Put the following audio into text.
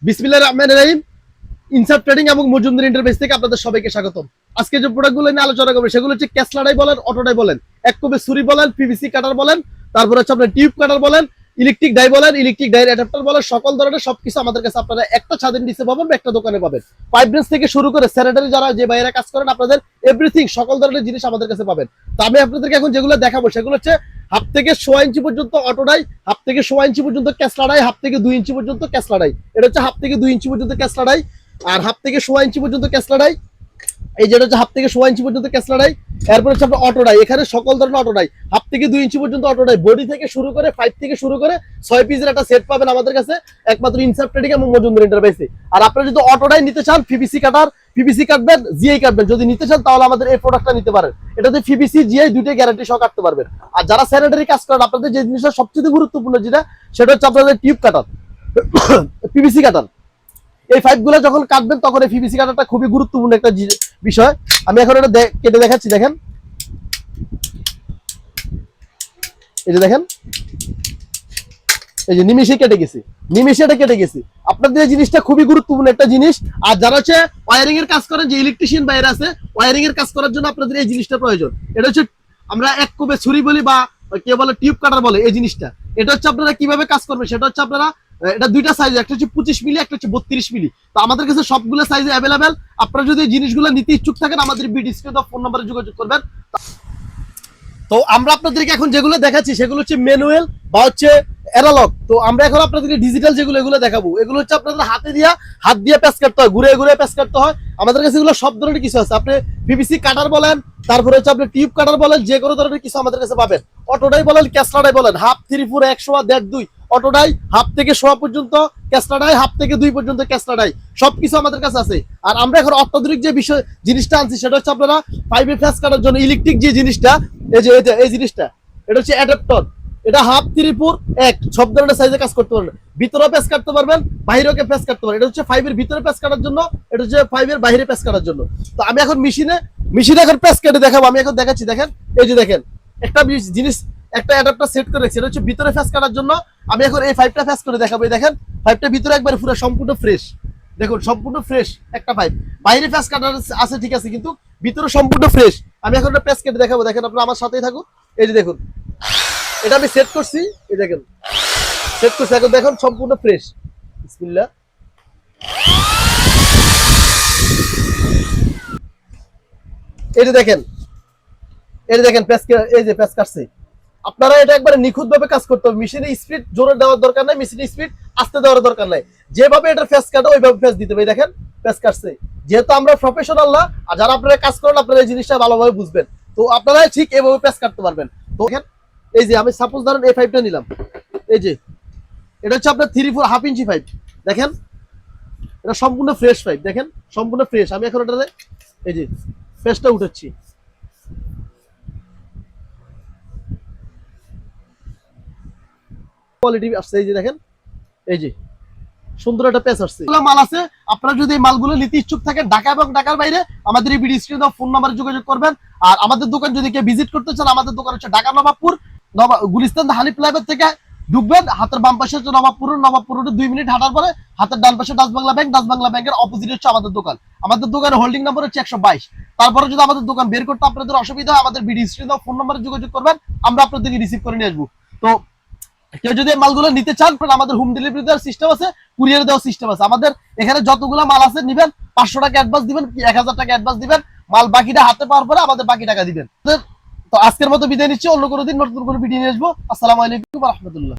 বিসমিল্লাহির রহমানির রহিম। ইনসাফ ট্রেডিং এবং মজুমদার ইন্টারফেস থেকে আপনাদের সবাইকে স্বাগতম। আজকে যে প্রোডাক্টগুলো নিয়ে আলোচনা করব সেগুলো হচ্ছে ক্যাসলাডাই বলেন, অটোডাই বলেন, এক কোবে ছুরি বলেন, পিভিসি কাটার বলেন, তারপর হচ্ছে আপনার টিউব কাটার বলেন, ইলেকট্রিক ডাই বলেন, ইলেকট্রিক ডাই অ্যাডাপ্টার বলেন, সকল ধরনের সবকিছু আমাদের কাছে আপনারা একটা ছাদের নিচে পাবেন বা একটা দোকানে পাবেন। পাইপ ব্রেঞ্চ থেকে শুরু করে স্যানিটারি যারা যে বাইরে কাজ করেন আপনাদের এভরিথিং সকল ধরনের জিনিস আমাদের কাছে পাবেন। তো আমি আপনাদেরকে এখন যেগুলো দেখাবো সেগুলো হচ্ছে হাফ থেকে 1.5 ইঞ্চি পর্যন্ত অটোডাই, হাফ থেকে 1.5 ইঞ্চি পর্যন্ত ক্যাসলাডাই, হাফ থেকে 2 ইঞ্চি পর্যন্ত ক্যাসলাডাই। এটা হচ্ছে হাফ থেকে 2 ইঞ্চি পর্যন্ত ক্যাসলাডাই, আর হাফ থেকে 1.5 ইঞ্চি পর্যন্ত ক্যাসলাডাই। এই যেটা হচ্ছে হাফ থেকে 1.5 ইঞ্চি পর্যন্ত ক্যাসলাডাই। এরপর হচ্ছে আপনার অটোডাই, এখানে সকল ধরনের অটোডাই, হাফ থেকে 2 ইঞ্চি পর্যন্ত অটোডাই, বডি থেকে শুরু করে 5 থেকে শুরু করে 6 পিসের একটা সেট পাবেন আমাদের কাছে একমাত্র ইনসাফ ট্রেডিং এবং মজুমদার ইন্টারপ্রাইজে। আর আপনারা যদি অটোডাই নিতে চান, পিভিসি কাটার, পিভিসি কাটবেন, জিআই কাটবেন, যদি নিতে চান তাহলে আমাদের এই প্রোডাক্টটা নিতে পারেন। এটাতে পিভিসি জিআই দুইটাই গ্যারান্টি সহ কাটতে পারবেন। আর যারা স্যানিটারি কাজ করেন আপনাদের যে জিনিসটা সবচেয়ে গুরুত্বপূর্ণ সেটা হচ্ছে আপনাদের টিউব কাটার, পিভিসি কাটার। এই পাইপগুলো যখন কাটবেন তখন এই পিভিসি কাটারটা খুবই গুরুত্বপূর্ণ একটা বিষয়। আমি এখন এটা কেটে দেখাচ্ছি, দেখেন। এই যে দেখেন, এই যে নিমিশে কেটে গেছে, নিমিশে এটা কেটে গেছে। আপনাদের এই জিনিসটা খুবই গুরুত্বপূর্ণ একটা জিনিস। আর যারা হচ্ছে ওয়ারিং এর কাজ করেন, যে ইলেকট্রিশিয়ান বাইরে আছে, ওয়ারিং এর কাজ করার জন্য আপনাদের এই জিনিসটা প্রয়োজন। এটা হচ্ছে আমরা এক কোবে ছুরি বলি বা কে বলে টিউব কাটার বলে এই জিনিসটা। এটা হচ্ছে আপনারা কিভাবে কাজ করবেন সেটা হচ্ছে আপনারা, এটা দুইটা সাইজ, একটা হচ্ছে 25 মিলি, একটা হচ্ছে 32 মিলি। তো আমাদের কাছে সবগুলো সাইজে অ্যাভেলেবেল। আপনারা যদি এই জিনিসগুলো নিতে ইচ্ছুক থাকেন আমাদের ভিডিও স্ক্রিনে ফোন নাম্বারে যোগাযোগ করবেন। তো আমরা আপনাদেরকে এখন যেগুলো দেখাচ্ছি সেগুলো হচ্ছে ম্যানুয়াল বা হচ্ছে অ্যানালগ। তো আমরা এখন আপনাদেরকে ডিজিটাল যেগুলো এগুলো দেখাবো, এগুলো হচ্ছে আপনাদের হাত দিয়ে প্যাচ কাটতে হয়, ঘুরে ঘুরে প্যাচ কাটতে হয়। আমাদের কাছে এগুলো সব ধরনের কিছু আছে। আপনি পিভিসি কাটার বলেন, তারপরে হচ্ছে আপনি টিউব কাটার বলেন, যে কোনো ধরনের কিছু আমাদের কাছে পাবেন। অটোডাই বলেন, ক্যাসলাডাই বলেন, হাফ 3 4 100 1.5 2 অটোডাই, হাফ থেকে 100 পর্যন্ত ক্যাসলাডাই, হাফ থেকে 2 পর্যন্ত ক্যাসলাডাই, সবকিছু আমাদের কাছে আছে। আর আমরা এখন অত্যাধুনিক যে বিষয় জিনিসটা আনছি সেটা হচ্ছে আপনারা পাইপে প্যাচ কাটার জন্য ইলেকট্রিক যে জিনিসটা, এই জিনিসটা, এটা হচ্ছে অ্যাডাপ্টার। এটা হাফ 3 4 1 সব ধরনের সাইজে কাজ করতে পারবেন। ভিতরে প্যাচ কাটতে পারবেন, বাইরেও প্যাচ কাটতে পারবেন। এটা হচ্ছে 5 এর ভিতরে প্যাচ কাটার জন্য, এটা হচ্ছে 5 এর বাইরে প্যাচ কাটার জন্য। তো আমি এখন মেশিনে এখন প্যাচ কেটে দেখাবো। আমি এখন দেখাচ্ছি, দেখেন। এই যে দেখেন, একটা জিনিস, একটা অ্যাডাপ্টার সেট করে রেখেছি, এটা হচ্ছে ভিতরে প্যাচ কাটার জন্য। আমি এখন এই 5টা প্যাচ করে দেখাবো। এই দেখেন, 5টা ভিতরে একবার পুরো সম্পূর্ণ ফ্রেশ। দেখুন, সম্পূর্ণ ফ্রেশ একটা পাইপ। বাইরে প্যাচ কাটার আছে ঠিক আছে, কিন্তু ভিতরে সম্পূর্ণ ফ্রেশ। আমি এখন একটা প্যাচ কেটে দেখাবো, দেখেন, আপনারা আমার সাথেই থাকুন। এই যে দেখুন, এটা আমি সেট করছি, এই দেখেন সেট করছি, এখন দেখুন সম্পূর্ণ ফ্রেশ। বিসমিল্লাহ। এই যে দেখেন, এই যে দেখেন প্যাচ, এই যে প্যাচ কাটছে। আপনারা এটা একবারে নিখুঁত ভাবে কাজ করতে হবে। মেশিনে স্পিড জোরে দেওয়ার দরকার নাই, মেশিনে স্পিড আস্তে দেওয়ার দরকার নাই। যেভাবে এটা প্যাচ কাটে ওইভাবে প্যাচ দিতে হবে। দেখেন প্যাচ কাটছে। যেহেতু আমরা প্রফেশনাল না, আর যারা আপনারা কাজ করেন আপনারা এই জিনিসটা ভালোভাবে বুঝবেন। তো আপনারা ঠিক এইভাবে প্যাচ কাটতে পারবেন। তো দেখেন, এই যে আমি সাপোজ ধরেন এই পাইপটা নিলাম, এই যে এটা হচ্ছে আপনার 3 4 হাফ ইঞ্চি পাইপ। দেখেন, এটা সম্পূর্ণ ফ্রেশ পাইপ, দেখেন সম্পূর্ণ ফ্রেশ। আমি এখন এটাতে এই যে প্যাচটা উঠাচ্ছি, কোয়ালিটি আসছে। এই যে দেখেন, এই যে সুন্দর একটা প্যাচ আসছে, মাল আছে। আপনারা যদি এই মালগুলো নিতে ইচ্ছুক থাকেন ঢাকা এবং ঢাকার বাইরে, আমাদের এই ভিডিও স্ক্রিনে ফোন নাম্বারে যোগাযোগ করবেন। আর আমাদের দোকান যদি কেউ ভিজিট করতে চান, আমাদের দোকান হচ্ছে ঢাকা নবাবপুর, গুলিস্তান হানিফ লাইব্রেরি থেকে ঢুকবেন, হাতের বাম পাশে হচ্ছে নবাবপুর 2 মিনিট হাঁটার পরে হাতের ডান পাশে Dutch Bangla bank, Dutch Bangla ব্যাংকের অপোজিট হচ্ছে আমাদের দোকান। আমাদের দোকানের হোল্ডিং নাম্বার হচ্ছে 122। তারপরে যদি আমাদের দোকান বের করতে আপনাদের অসুবিধা হয়, আমাদের ভিডিও স্ক্রিনে ফোন নাম্বারে যোগাযোগ করবেন, আমরা আপনাদেরকে রিসিভ করে নিয়ে আসবো। তো কেউ যদি মালগুলো নিতে চান, আমাদের হোম ডেলিভারি দেওয়ার সিস্টেম আছে, কুরিয়ার দেওয়ার সিস্টেম আছে। আমাদের এখানে যতগুলো মাল আছে নিবেন, 500 টাকা অ্যাডভান্স দিবেন, 1000 টাকা অ্যাডভান্স দিবেন, মাল বাকিটা হাতে পাওয়ার পরে আমাদের বাকি টাকা দিবেন। তো আজকের মতো বিদায় নিচ্ছি, অন্য কোনো দিন নতুন কোনো ভিডিও নিয়ে আসবো। আসসালামু আলাইকুম ওয়া রাহমাতুল্লাহ।